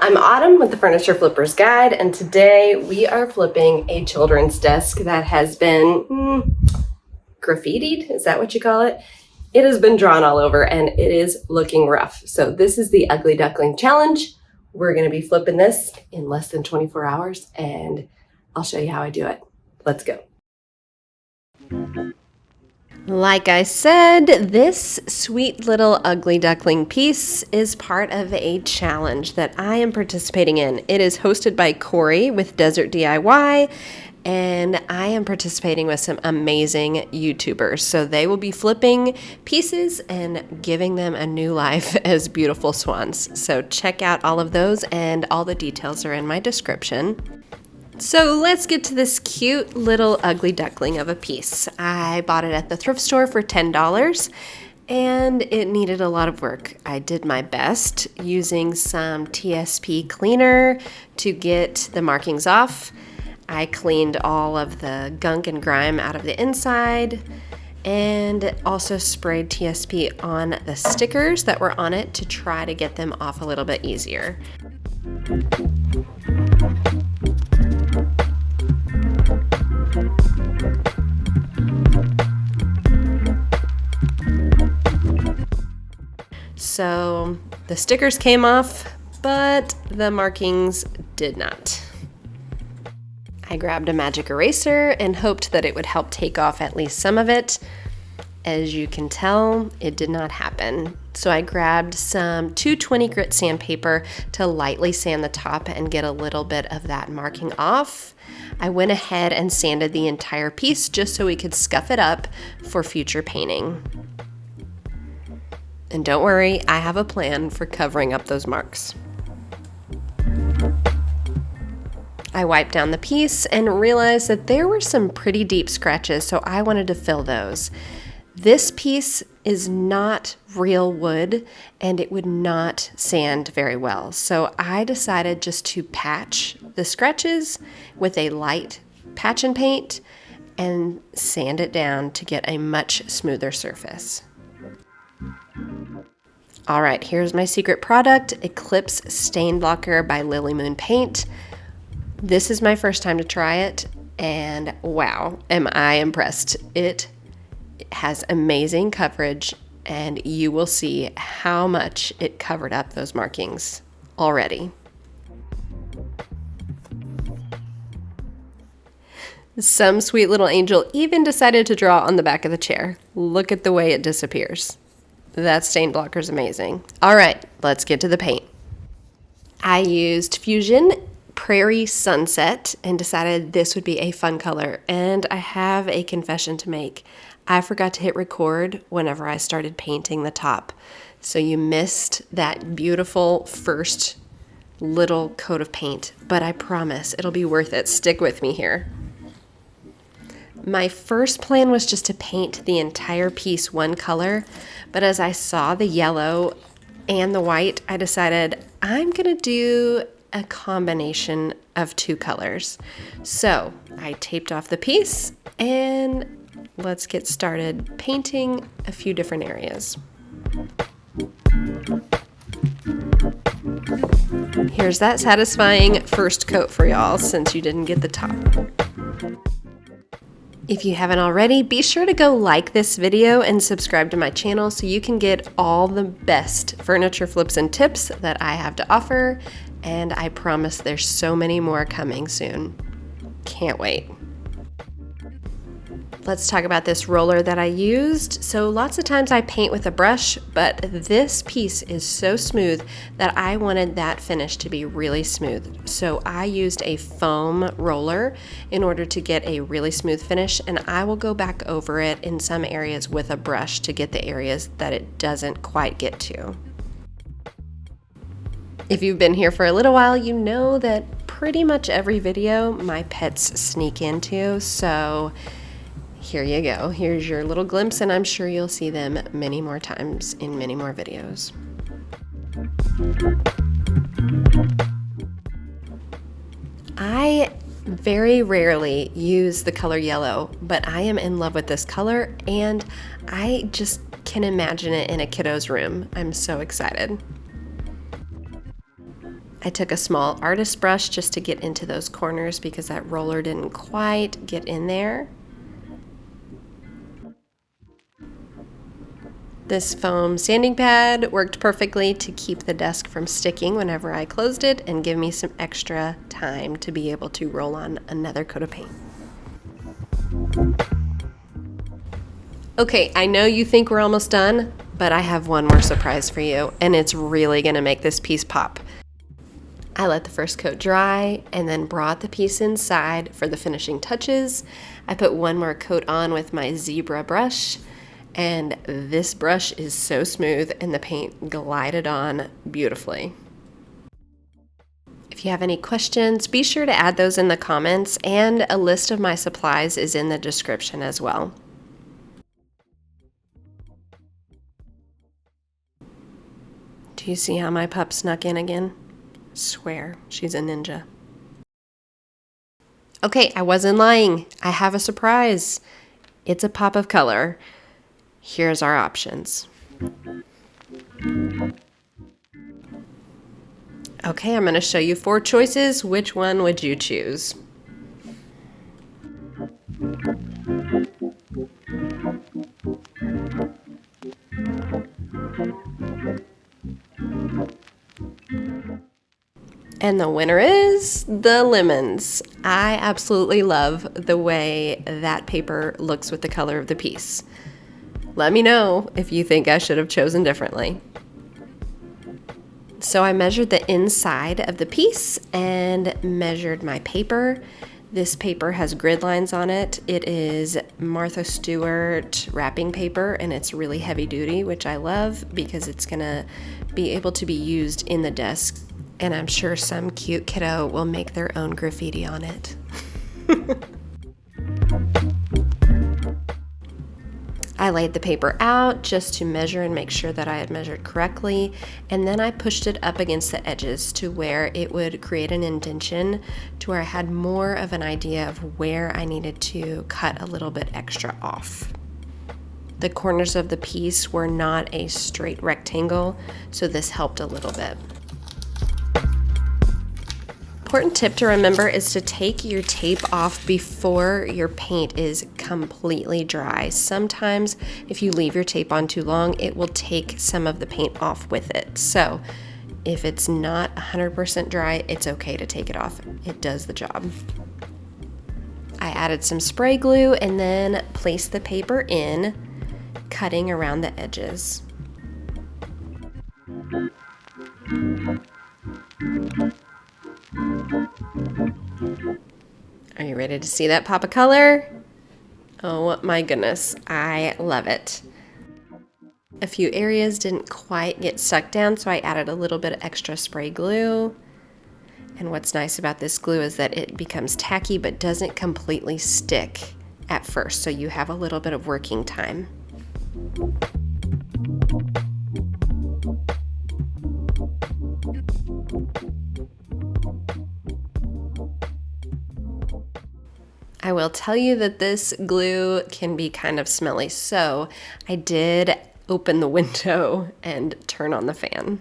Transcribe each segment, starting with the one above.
I'm Autumn with the Furniture Flippers Guide, and today we are flipping a children's desk that has been graffitied. Is that what you call it? It has been drawn all over and it is looking rough. So this is the Ugly Duckling Challenge. We're going to be flipping this in less than 24 hours and I'll show you how I do it. Let's go. Like I said, this sweet little Ugly Duckling piece is part of a challenge that I am participating in. It is hosted by Cory with Desert DIY, and I am participating with some amazing YouTubers. So they will be flipping pieces and giving them a new life as beautiful swans. So check out all of those, and all the details are in my description. So let's get to this cute little ugly duckling of a piece. I bought it at the thrift store for $10 and it needed a lot of work. I did my best using some TSP cleaner to get the markings off. I cleaned all of the gunk and grime out of the inside and also sprayed TSP on the stickers that were on it to try to get them off a little bit easier. So the stickers came off, but the markings did not. I grabbed a magic eraser and hoped that it would help take off at least some of it. As you can tell, it did not happen. So I grabbed some 220 grit sandpaper to lightly sand the top and get a little bit of that marking off. I went ahead and sanded the entire piece just so we could scuff it up for future painting. And don't worry, I have a plan for covering up those marks. I wiped down the piece and realized that there were some pretty deep scratches, so I wanted to fill those. This piece is not real wood and it would not sand very well. So I decided just to patch the scratches with a light patch and paint and sand it down to get a much smoother surface. All right, here's my secret product, Eclipse Stain Blocker by Lily Moon Paint. This is my first time to try it, and wow, am I impressed. It has amazing coverage, and you will see how much it covered up those markings already. Some sweet little angel even decided to draw on the back of the chair. Look at the way it disappears. That stain blocker is amazing. All right, let's get to the paint. I used Fusion Prairie Sunset and decided this would be a fun color. And I have a confession to make. I forgot to hit record whenever I started painting the top. So you missed that beautiful first little coat of paint, but I promise it'll be worth it. Stick with me here. My first plan was just to paint the entire piece one color, but as I saw the yellow and the white, I decided I'm gonna do a combination of two colors. So I taped off the piece and let's get started painting a few different areas. Here's that satisfying first coat for y'all since you didn't get the top. If you haven't already, be sure to go like this video and subscribe to my channel so you can get all the best furniture flips and tips that I have to offer, and I promise there's so many more coming soon. Can't wait. Let's talk about this roller that I used. So lots of times I paint with a brush, but this piece is so smooth that I wanted that finish to be really smooth. So I used a foam roller in order to get a really smooth finish, and I will go back over it in some areas with a brush to get the areas that it doesn't quite get to. If you've been here for a little while, you know that pretty much every video my pets sneak into, so here you go. Here's your little glimpse, and I'm sure you'll see them many more times in many more videos. I very rarely use the color yellow, but I am in love with this color, and I just can imagine it in a kiddo's room. I'm so excited. I took a small artist brush just to get into those corners because that roller didn't quite get in there. This foam sanding pad worked perfectly to keep the desk from sticking whenever I closed it and give me some extra time to be able to roll on another coat of paint. Okay, I know you think we're almost done, but I have one more surprise for you, and it's really gonna make this piece pop. I let the first coat dry and then brought the piece inside for the finishing touches. I put one more coat on with my zebra brush, and this brush is so smooth and the paint glided on beautifully. If you have any questions, be sure to add those in the comments, and a list of my supplies is in the description as well. Do you see how my pup snuck in again? Swear, she's a ninja. Okay, I wasn't lying. I have a surprise. It's a pop of color. Here's our options. Okay, I'm going to show you 4 choices. Which one would you choose? And the winner is the lemons. I absolutely love the way that paper looks with the color of the piece. Let me know if you think I should have chosen differently. So I measured the inside of the piece and measured my paper. This paper has grid lines on it. It is Martha Stewart wrapping paper, and it's really heavy duty, which I love because it's gonna be able to be used in the desk. And I'm sure some cute kiddo will make their own graffiti on it. I laid the paper out just to measure and make sure that I had measured correctly, and then I pushed it up against the edges to where it would create an indentation to where I had more of an idea of where I needed to cut a little bit extra off. The corners of the piece were not a straight rectangle, so this helped a little bit. Important tip to remember is to take your tape off before your paint is completely dry. Sometimes if you leave your tape on too long, it will take some of the paint off with it. So if it's not 100% dry, it's okay to take it off. It does the job. I added some spray glue and then placed the paper in, cutting around the edges. Are you ready to see that pop of color? Oh my goodness, I love it. A few areas didn't quite get sucked down, so I added a little bit of extra spray glue. And what's nice about this glue is that it becomes tacky but doesn't completely stick at first, so you have a little bit of working time. I will tell you that this glue can be kind of smelly, so I did open the window and turn on the fan.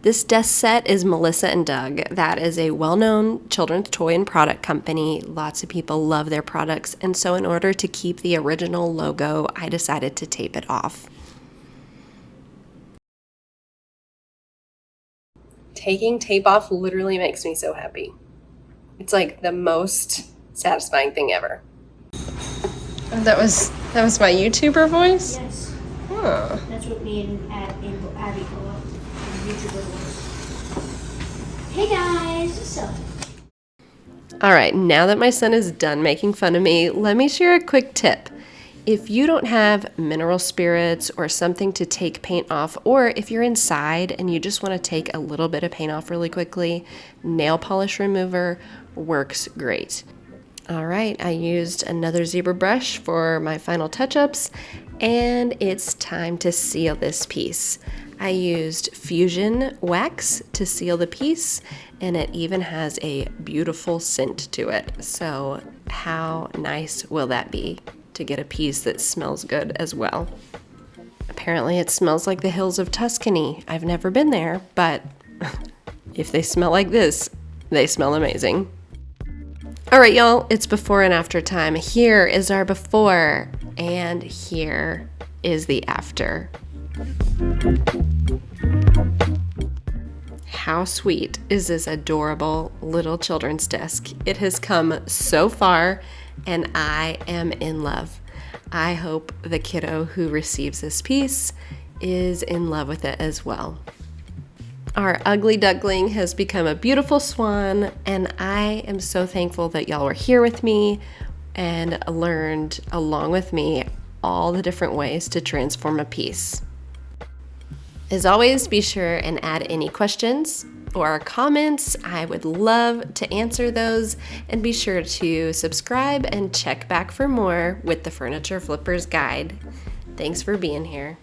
This desk set is Melissa and Doug. That is a well-known children's toy and product company. Lots of people love their products, and so in order to keep the original logo, I decided to tape it off. Taking tape off literally makes me so happy. It's like the most satisfying thing ever. That was my YouTuber voice? Yes. Huh. That's what me and Abby call it. YouTuber voice. Hey guys, so. All right, now that my son is done making fun of me, let me share a quick tip. If you don't have mineral spirits or something to take paint off, or if you're inside and you just want to take a little bit of paint off really quickly, nail polish remover works great. All right, I used another zebra brush for my final touch-ups, and it's time to seal this piece. I used Fusion wax to seal the piece, and it even has a beautiful scent to it. So how nice will that be? to get a piece that smells good as well. Apparently it smells like the hills of Tuscany. I've never been there, but if they smell like this, they smell amazing. All right, y'all, it's before and after time. Here is our before, and here is the after. How sweet is this adorable little children's desk? It has come so far, and I am in love. I hope the kiddo who receives this piece is in love with it as well. Our ugly duckling has become a beautiful swan, and I am so thankful that y'all were here with me and learned along with me all the different ways to transform a piece. As always, be sure and add any questions or comments. I would love to answer those, and be sure to subscribe and check back for more with the Furniture Flippers Guide. Thanks for being here.